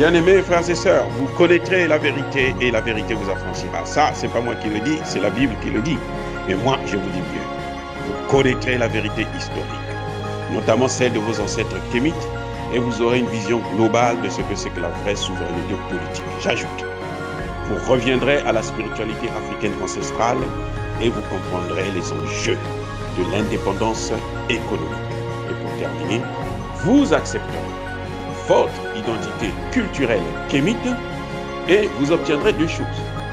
Bien-aimés frères et sœurs, vous connaîtrez la vérité et la vérité vous affranchira. Ça, c'est pas moi qui le dis, c'est la Bible qui le dit. Mais moi, je vous dis mieux. Vous connaîtrez la vérité historique, notamment celle de vos ancêtres kémites, et vous aurez une vision globale de ce que c'est que la vraie souveraineté politique. J'ajoute, vous reviendrez à la spiritualité africaine ancestrale et vous comprendrez les enjeux de l'indépendance économique. Et pour terminer, vous accepterez votre identité culturelle kémite et vous obtiendrez deux choses.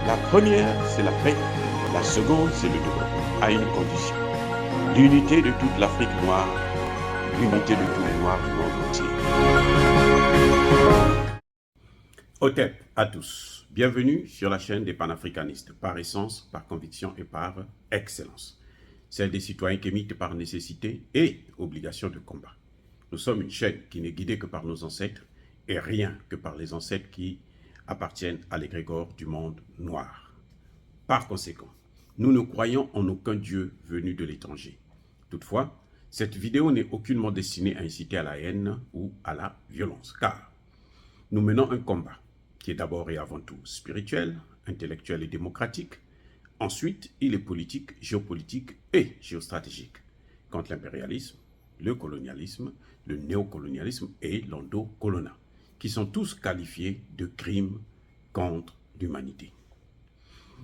La première, c'est la paix. La seconde, c'est le développement, à une condition. L'unité de toute l'Afrique noire, l'unité de tous les Noirs du monde entier. Otep à tous. Bienvenue sur la chaîne des panafricanistes, par essence, par conviction et par excellence. Celle des citoyens kémites par nécessité et obligation de combat. Nous sommes une chaîne qui n'est guidée que par nos ancêtres et rien que par les ancêtres qui appartiennent à l'égrégore du monde noir. Par conséquent, nous ne croyons en aucun Dieu venu de l'étranger. Toutefois, cette vidéo n'est aucunement destinée à inciter à la haine ou à la violence, car nous menons un combat qui est d'abord et avant tout spirituel, intellectuel et démocratique. Ensuite, il est politique, géopolitique et géostratégique contre l'impérialisme, le colonialisme, le néocolonialisme et l'endocolonat, qui sont tous qualifiés de crimes contre l'humanité.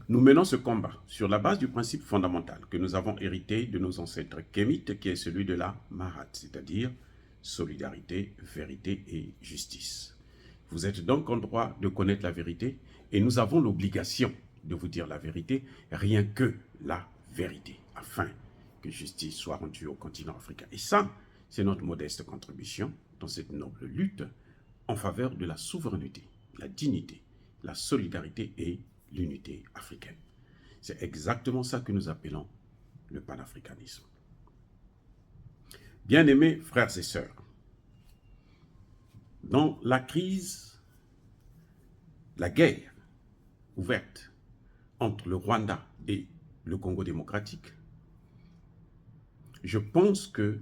Nous menons ce combat sur la base du principe fondamental que nous avons hérité de nos ancêtres kémites, qui est celui de la Mahat, c'est-à-dire solidarité, vérité et justice. Vous êtes donc en droit de connaître la vérité et nous avons l'obligation de vous dire la vérité, rien que la vérité, afin que justice soit rendue au continent africain. Et ça, c'est notre modeste contribution dans cette noble lutte en faveur de la souveraineté, la dignité, la solidarité et l'unité africaine. C'est exactement ça que nous appelons le panafricanisme. Bien-aimés frères et sœurs, dans la crise, la guerre ouverte entre le Rwanda et le Congo démocratique, je pense que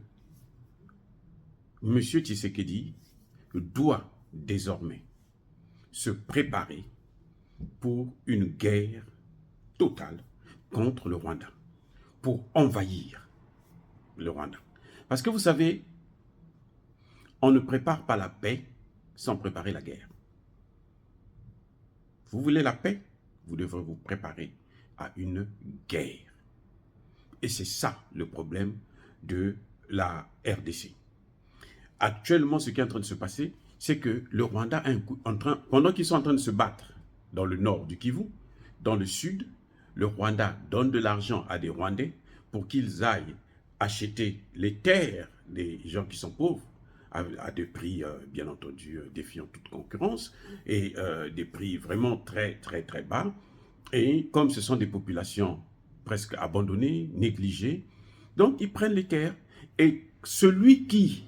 M. Tshisekedi doit désormais se préparer pour une guerre totale contre le Rwanda, pour envahir le Rwanda. Parce que vous savez, on ne prépare pas la paix sans préparer la guerre. Vous voulez la paix, vous devrez vous préparer à une guerre. Et c'est ça le problème de la RDC. Actuellement, ce qui est en train de se passer, c'est que le Rwanda est pendant qu'ils sont en train de se battre dans le nord du Kivu, dans le sud, le Rwanda donne de l'argent à des Rwandais pour qu'ils aillent acheter les terres des gens qui sont pauvres à des prix, bien entendu, défiant toute concurrence et des prix vraiment très, très, très bas. Et comme ce sont des populations presque abandonnées, négligées, donc ils prennent les terres et celui qui,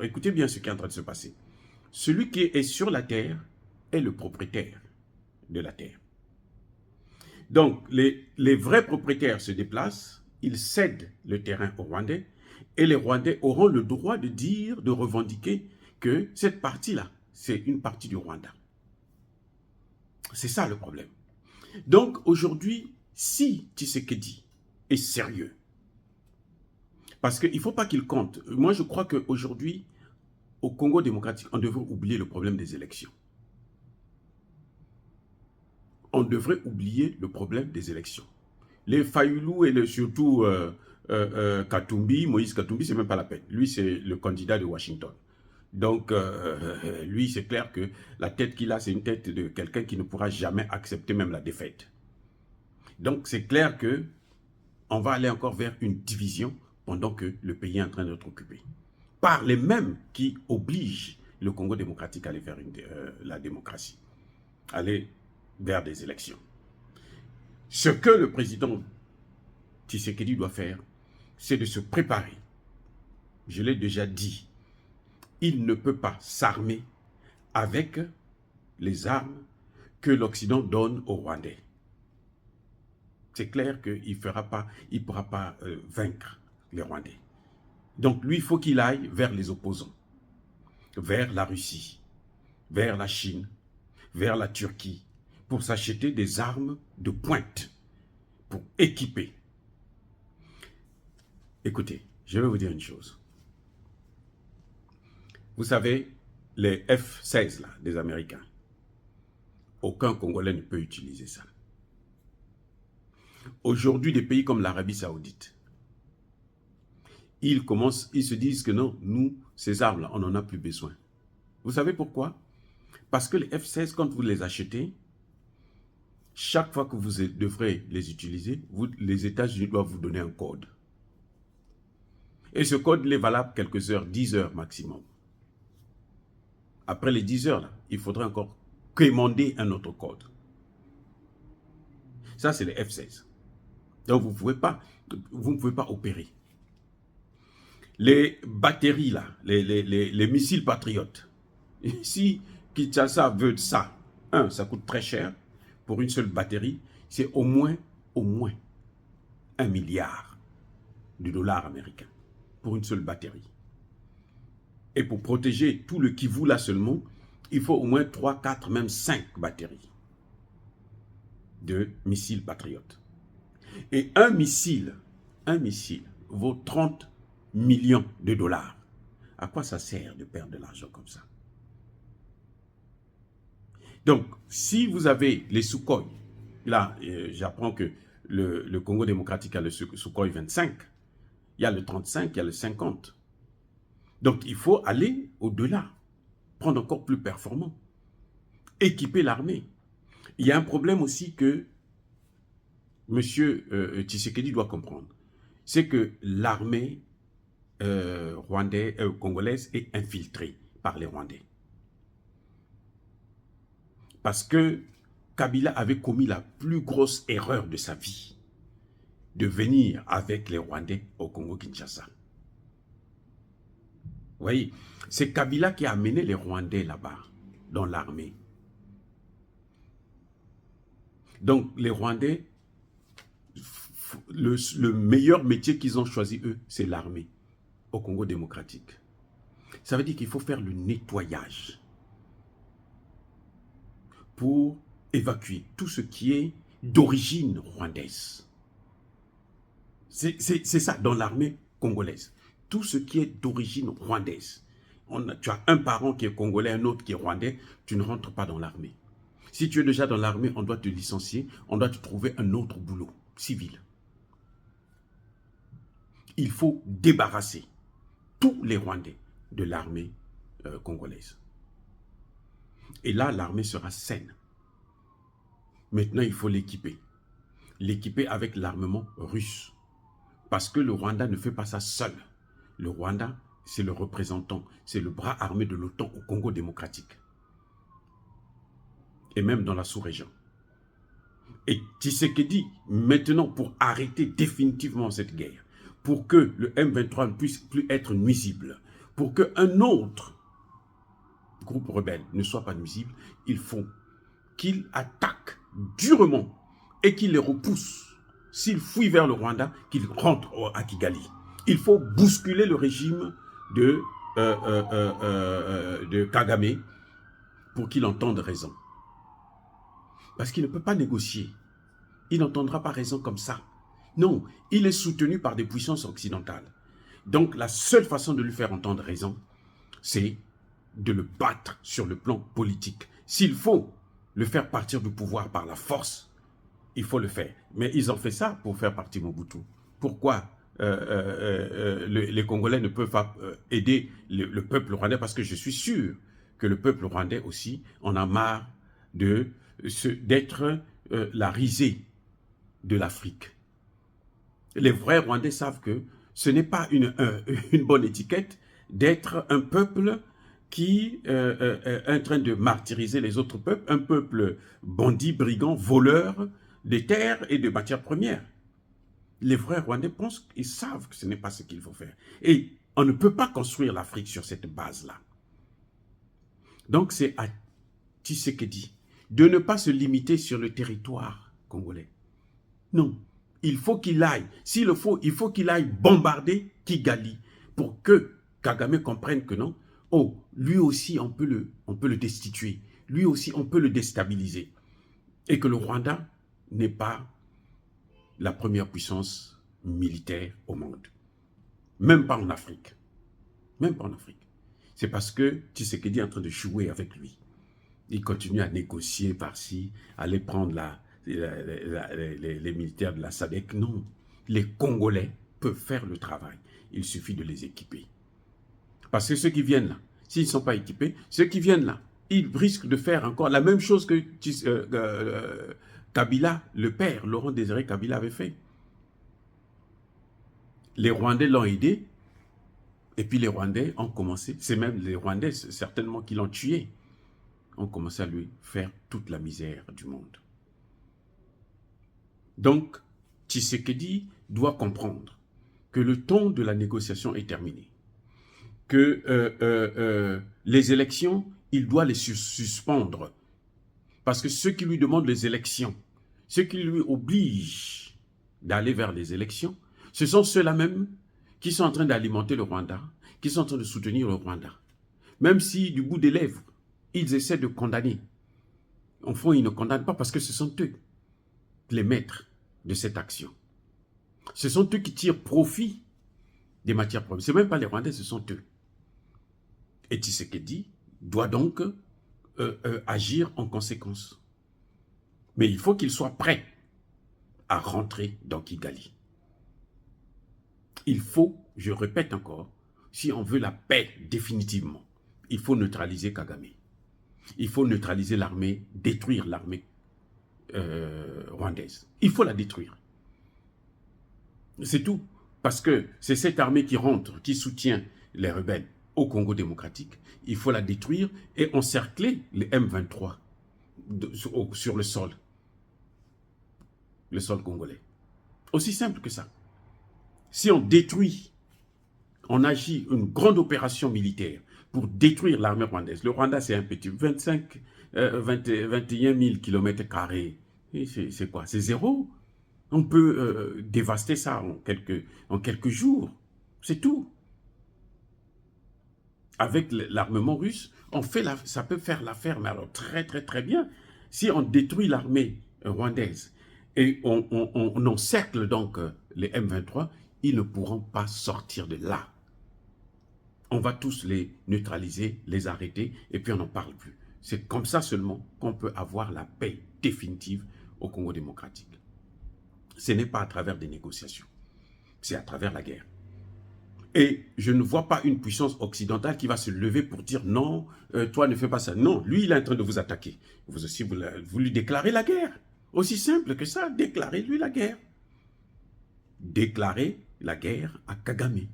écoutez bien ce qui est en train de se passer, celui qui est sur la terre est le propriétaire de la terre. Donc, les vrais propriétaires se déplacent, ils cèdent le terrain aux Rwandais, et les Rwandais auront le droit de dire, de revendiquer que cette partie-là, c'est une partie du Rwanda. C'est ça le problème. Donc, aujourd'hui, si Tshisekedi est sérieux, parce qu'il ne faut pas qu'il compte, moi je crois qu'aujourd'hui, au Congo démocratique, on devrait oublier le problème des élections. On devrait oublier le problème des élections. Les Fayoulou et surtout Katumbi, Moïse Katumbi, c'est même pas la peine. Lui, c'est le candidat de Washington. Donc, lui, c'est clair que la tête qu'il a, c'est une tête de quelqu'un qui ne pourra jamais accepter même la défaite. Donc, c'est clair que on va aller encore vers une division pendant que le pays est en train d'être occupé. Par les mêmes qui obligent le Congo démocratique à aller vers la démocratie, aller vers des élections. Ce que le président Tshisekedi doit faire, c'est de se préparer. Je l'ai déjà dit, il ne peut pas s'armer avec les armes que l'Occident donne aux Rwandais. C'est clair qu'il ne pourra pas vaincre les Rwandais. Donc lui, il faut qu'il aille vers les opposants, vers la Russie, vers la Chine, vers la Turquie, pour s'acheter des armes de pointe, pour équiper. Écoutez, je vais vous dire une chose. Vous savez, les F-16 là, des Américains, aucun Congolais ne peut utiliser ça. Aujourd'hui, des pays comme l'Arabie Saoudite, ils se disent que non, nous, ces armes-là, on n'en a plus besoin. Vous savez pourquoi? Parce que les F-16, quand vous les achetez, chaque fois que vous devrez les utiliser, les États-Unis doivent vous donner un code. Et ce code, il est valable quelques heures, 10 heures maximum. Après les 10 heures, là, il faudra encore commander un autre code. Ça, c'est les F-16. Donc, vous ne pouvez pas opérer. Les batteries, là, les missiles patriotes. Si Kinshasa veut ça, ça coûte très cher pour une seule batterie. C'est au moins 1 milliard de dollars américains pour une seule batterie. Et pour protéger tout le Kivu là seulement, il faut au moins 3, 4, même 5 batteries de missiles patriotes. Et un missile vaut 30 millions de dollars. À quoi ça sert de perdre de l'argent comme ça? Donc, si vous avez les Sukhoi, là, j'apprends que le Congo démocratique a le Sukhoi 25, il y a le 35, il y a le 50. Donc, il faut aller au-delà, prendre encore plus performant, équiper l'armée. Il y a un problème aussi que M. Tshisekedi doit comprendre, c'est que l'armée congolaise est infiltrée par les Rwandais. Parce que Kabila avait commis la plus grosse erreur de sa vie, de venir avec les Rwandais au Congo-Kinshasa. Vous voyez, c'est Kabila qui a amené les Rwandais là-bas, dans l'armée. Donc, les Rwandais, le meilleur métier qu'ils ont choisi, eux, c'est l'armée, au Congo démocratique. Ça veut dire qu'il faut faire le nettoyage pour évacuer tout ce qui est d'origine rwandaise. C'est ça, dans l'armée congolaise. Tout ce qui est d'origine rwandaise. Tu as un parent qui est congolais, un autre qui est rwandais, tu ne rentres pas dans l'armée. Si tu es déjà dans l'armée, on doit te licencier, on doit te trouver un autre boulot civil. Il faut débarrasser tous les Rwandais de l'armée congolaise. Et là, l'armée sera saine. Maintenant, il faut l'équiper. L'équiper avec l'armement russe. Parce que le Rwanda ne fait pas ça seul. Le Rwanda, c'est le représentant, c'est le bras armé de l'OTAN au Congo démocratique. Et même dans la sous-région. Et Tshisekedi, maintenant, pour arrêter définitivement cette guerre, pour que le M23 ne puisse plus être nuisible, pour qu'un autre groupe rebelle ne soit pas nuisible, il faut qu'il attaque durement et qu'il les repousse. S'il fuit vers le Rwanda, qu'il rentre à Kigali. Il faut bousculer le régime de Kagame pour qu'il entende raison. Parce qu'il ne peut pas négocier. Il n'entendra pas raison comme ça. Non, il est soutenu par des puissances occidentales. Donc la seule façon de lui faire entendre raison, c'est de le battre sur le plan politique. S'il faut le faire partir du pouvoir par la force, il faut le faire. Mais ils ont fait ça pour faire partir Mobutu. Pourquoi les Congolais ne peuvent pas aider le peuple rwandais? Parce que je suis sûr que le peuple rwandais aussi en a marre d'être la risée de l'Afrique. Les vrais Rwandais savent que ce n'est pas une bonne étiquette d'être un peuple qui est en train de martyriser les autres peuples, un peuple bandit, brigand, voleur des terres et de matières premières. Les vrais Rwandais pensent qu'ils savent que ce n'est pas ce qu'il faut faire. Et on ne peut pas construire l'Afrique sur cette base-là. Donc c'est à Tshisekedi de ne pas se limiter sur le territoire congolais. Non, il faut qu'il aille, s'il le faut, il faut qu'il aille bombarder Kigali pour que Kagame comprenne que non, oh, lui aussi on peut le destituer, lui aussi on peut le déstabiliser. Et que le Rwanda n'est pas la première puissance militaire au monde. Même pas en Afrique. Même pas en Afrique. C'est parce que Tshisekedi est en train de jouer avec lui. Il continue à négocier par-ci, aller prendre les militaires de la SADC. Non, les Congolais peuvent faire le travail. Il suffit de les équiper. Parce que ceux qui viennent là, s'ils ne sont pas équipés, ceux qui viennent là, ils risquent de faire encore la même chose que Kabila, le père, Laurent Désiré Kabila avait fait. Les Rwandais l'ont aidé, et puis les Rwandais ont commencé, c'est même les Rwandais certainement qui l'ont tué, ont commencé à lui faire toute la misère du monde. Donc, Tshisekedi doit comprendre que le temps de la négociation est terminé, que les élections, il doit les suspendre, parce que ceux qui lui demandent les élections, ceux qui lui obligent d'aller vers les élections, ce sont ceux-là même qui sont en train d'alimenter le Rwanda, qui sont en train de soutenir le Rwanda. Même si du bout des lèvres, ils essaient de condamner. En fond, ils ne condamnent pas parce que ce sont eux les maîtres de cette action. Ce sont eux qui tirent profit des matières premières. Ce n'est même pas les Rwandais, ce sont eux. Et Tshisekedi doit donc agir en conséquence. Mais il faut qu'il soit prêt à rentrer dans Kigali. Il faut, je répète encore, si on veut la paix définitivement, il faut neutraliser Kagame. Il faut neutraliser l'armée, détruire l'armée rwandaise. Il faut la détruire. C'est tout. Parce que c'est cette armée qui rentre, qui soutient les rebelles au Congo démocratique. Il faut la détruire et encercler les M23 sur le sol congolais. Aussi simple que ça. Si on détruit, on agit une grande opération militaire pour détruire l'armée rwandaise. Le Rwanda, c'est un petit 21 000 km². C'est quoi? C'est zéro. On peut dévaster ça en quelques jours. C'est tout. Avec l'armement russe, ça peut faire l'affaire, mais alors très très très bien. Si on détruit l'armée rwandaise et on encercle donc les M23, ils ne pourront pas sortir de là. On va tous les neutraliser, les arrêter, et puis on n'en parle plus. C'est comme ça seulement qu'on peut avoir la paix définitive au Congo démocratique. Ce n'est pas à travers des négociations, c'est à travers la guerre. Et je ne vois pas une puissance occidentale qui va se lever pour dire non, toi ne fais pas ça. Non, lui il est en train de vous attaquer. Vous aussi, vous lui déclarez la guerre. Aussi simple que ça, déclarez-lui la guerre. Déclarez la guerre à Kagame.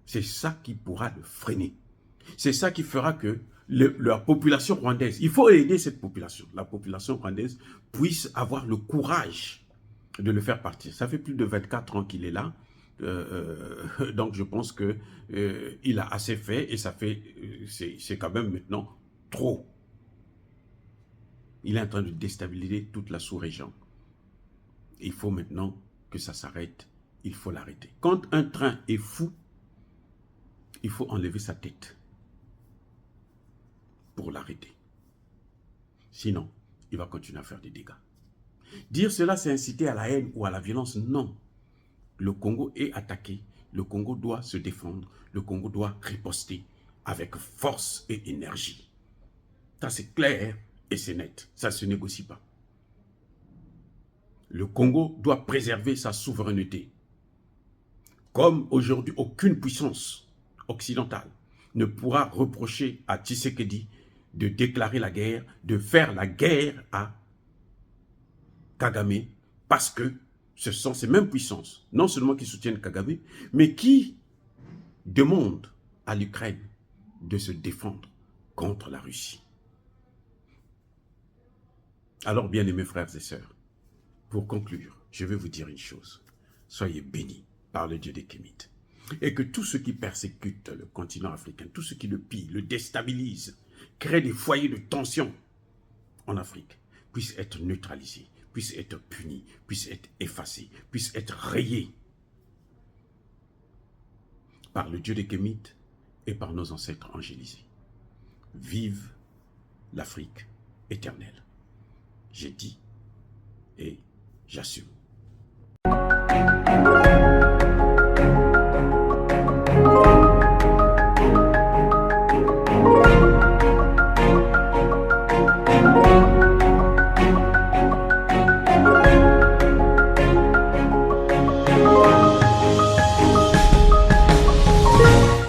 C'est ça qui pourra le freiner. C'est ça qui fera que la population rwandaise, il faut aider cette population, la population rwandaise puisse avoir le courage de le faire partir. Ça fait plus de 24 ans qu'il est là. Donc je pense que il a assez fait et ça fait, c'est quand même maintenant trop. Il est en train de déstabiliser toute la sous-région. Il faut maintenant que ça s'arrête. Il faut l'arrêter. Quand un train est fou, il faut enlever sa tête pour l'arrêter. Sinon, il va continuer à faire des dégâts. Dire cela, c'est inciter à la haine ou à la violence. Non. Le Congo est attaqué. Le Congo doit se défendre. Le Congo doit riposter avec force et énergie. Ça, c'est clair et c'est net. Ça ne se négocie pas. Le Congo doit préserver sa souveraineté. Comme aujourd'hui, aucune puissance occidentale ne pourra reprocher à Tshisekedi de déclarer la guerre, de faire la guerre à Kagame, parce que ce sont ces mêmes puissances, non seulement qui soutiennent Kagame, mais qui demandent à l'Ukraine de se défendre contre la Russie. Alors, bien-aimés frères et sœurs, pour conclure, je vais vous dire une chose. Soyez bénis par le Dieu des Kémites. Et que tous ceux qui persécutent le continent africain, tous ceux qui le pillent, le déstabilisent, créent des foyers de tension en Afrique, puissent être neutralisés, puissent être punis, puissent être effacés, puissent être rayés par le Dieu des Kémites et par nos ancêtres angélisés. Vive l'Afrique éternelle. J'ai dit et j'assume.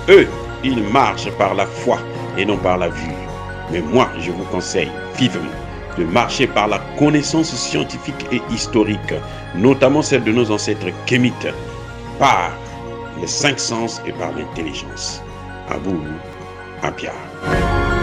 Eux, ils marchent par la foi et non par la vue. Mais moi, je vous conseille vivement de marcher par la connaissance scientifique et historique, notamment celle de nos ancêtres kémites, par les 5 sens et par l'intelligence. À vous, à Pierre.